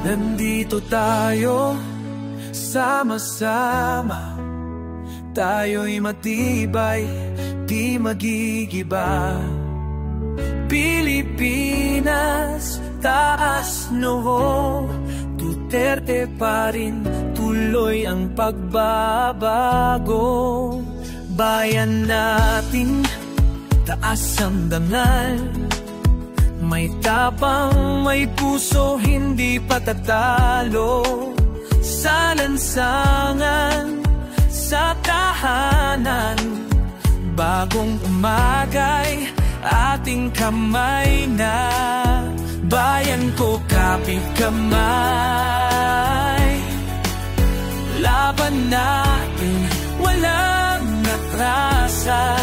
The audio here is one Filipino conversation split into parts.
Nandito tayo, sama-sama. Tayo'y matibay, di magigiba. Pilipinas, taas noo. Duterte pa rin, tuloy ang pagbabago. Bayan natin, taas ang dangal. May tapang, may puso, hindi patatalo. Sa lansangan, sa tahanan, bagong umagay, ating kamay na. Bayan ko, kapit kamay. Laban natin, walang atrasa.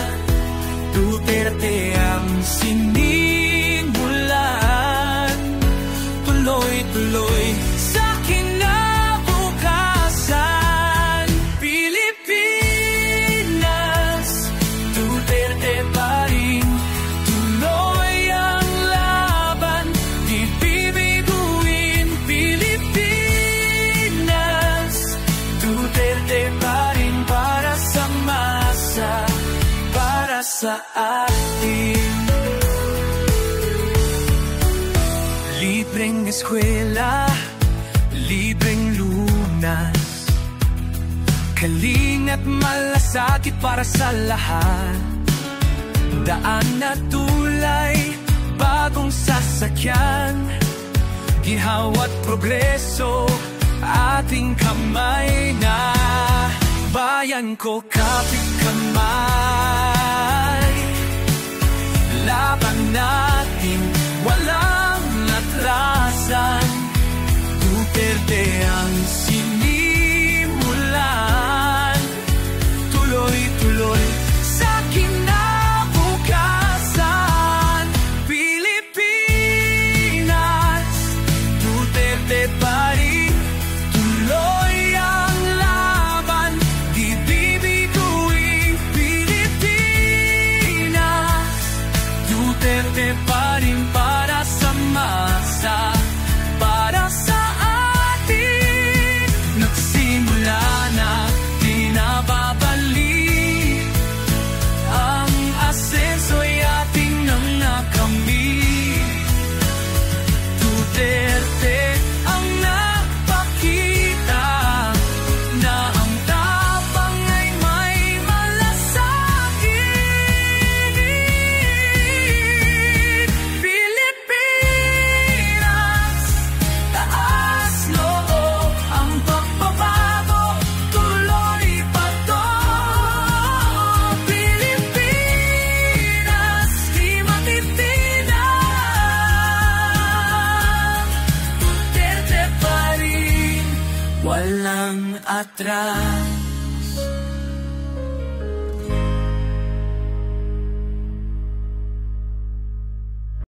Duterte ang sinimulan. Tuloy-tuloy sa kinabukasan. Pilipinas, Duterte pa rin. Tuloy ang laban, di bibiguin. Pilipinas, Duterte pa rin. Para sa masa, para sa atin. Libreng eskwela, libreng lunas, kaling't malasakit para sa lahat. Daan na tulay, bagong sasakyan, gihaw at progreso, ating kamay na. Bayan ko, kapit kamay. Laban natin, walang atrasan. Duterte ang sinimulan. Tuloy-tuloy sa kinabukasan. Pilipinas, Duterte pa rin. Tuloy ang laban, di bibiguin. Pilipinas, Duterte pa rin. Para sa masa, para sa atin. Nagsimula na, di na babalik. Ang asenso'y ating nang nakamit. Duterte ang nagpakita na ang tapang ay may malasakit. Pilipinas, taas loob, ang pagbabago, tuloy pa to. Pilipinas, di matitinan. Duterte pa rin, walang atras.